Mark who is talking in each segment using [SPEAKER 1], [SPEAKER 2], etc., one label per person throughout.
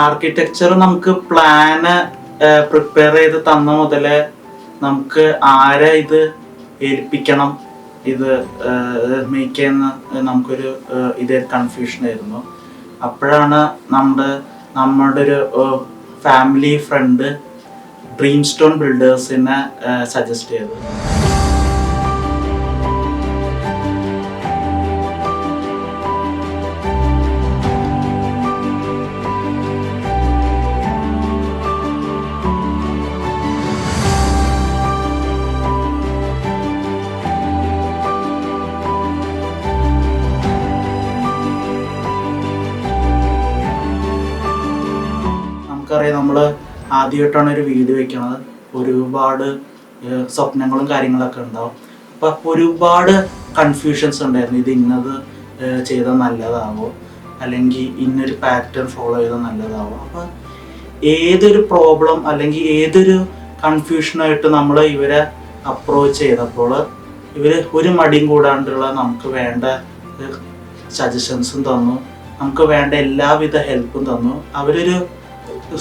[SPEAKER 1] Architecture നമുക്ക് plan prepare ചെയ്ത് തന്ന മുതലേ നമുക്ക് ആരെ ഇത് ഏൽപ്പിക്കണം, ഇത് മേക്ക് ചെയ്യുന്ന നമുക്കൊരു ഇതേ കൺഫ്യൂഷൻ ആയിരുന്നു. അപ്പോഴാണ് നമ്മുടെ ഒരു ഫാമിലി ഫ്രണ്ട് ഡ്രീം സ്റ്റോൺ ബിൽഡേഴ്സിനെ സജസ്റ്റ് ചെയ്തത്. നമുക്കറിയാം, നമ്മൾ ആദ്യമായിട്ടാണ് ഒരു വീട് വെക്കുന്നത്. ഒരുപാട് സ്വപ്നങ്ങളും കാര്യങ്ങളൊക്കെ ഉണ്ടാവും. അപ്പം ഒരുപാട് കൺഫ്യൂഷൻസ് ഉണ്ടായിരുന്നു. ഇത് ഇന്നത് ചെയ്താൽ നല്ലതാവോ, അല്ലെങ്കിൽ ഇന്നൊരു പാറ്റേൺ ഫോളോ ചെയ്താൽ നല്ലതാവോ. അപ്പം ഏതൊരു പ്രോബ്ലം അല്ലെങ്കിൽ ഏതൊരു കൺഫ്യൂഷനായിട്ട് നമ്മൾ ഇവരെ അപ്രോച്ച് ചെയ്തപ്പോൾ ഇവർ ഒരു മടിയും കൂടാണ്ടുള്ള നമുക്ക് വേണ്ട സജഷൻസും തന്നു, നമുക്ക് വേണ്ട എല്ലാവിധ ഹെൽപ്പും തന്നു. അവരൊരു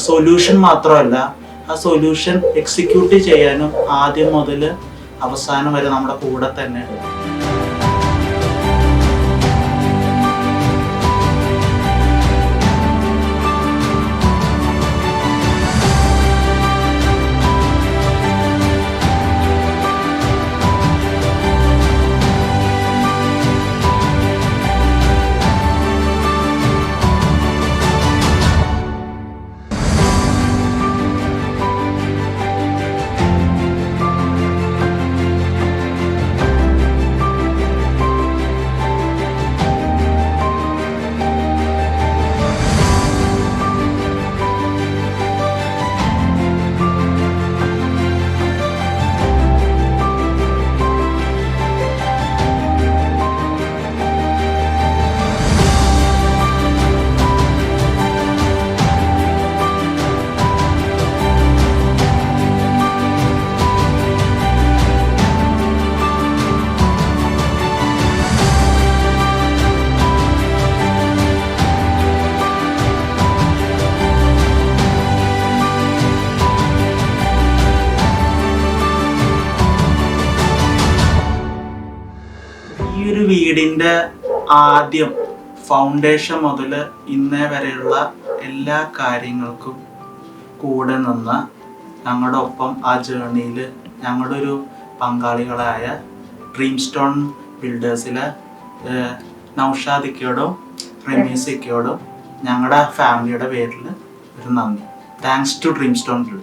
[SPEAKER 1] സൊല്യൂഷൻ മാത്രമല്ല, ആ സൊല്യൂഷൻ എക്സിക്യൂട്ട് ചെയ്യാനും ആദ്യം മുതൽ അവസാനം വരെ നമ്മുടെ കൂടെ തന്നെ ഉണ്ട്. ഈ ഒരു വീടിൻ്റെ ആദ്യം ഫൗണ്ടേഷൻ മുതൽ ഇന്നേ വരെയുള്ള എല്ലാ കാര്യങ്ങൾക്കും കൂടെ നിന്ന് ഞങ്ങളുടെ ഒപ്പം ആ ജേർണിയിൽ ഞങ്ങളുടെ ഒരു പങ്കാളികളായ ഡ്രീം സ്റ്റോൺ ബിൽഡേഴ്സിലെ നൗഷാദിക്കയോടും റമീസിക്കയോടും ഞങ്ങളുടെ ഫാമിലിയുടെ പേരിൽ ഒരു നന്ദി. Thanks to dream stone builders.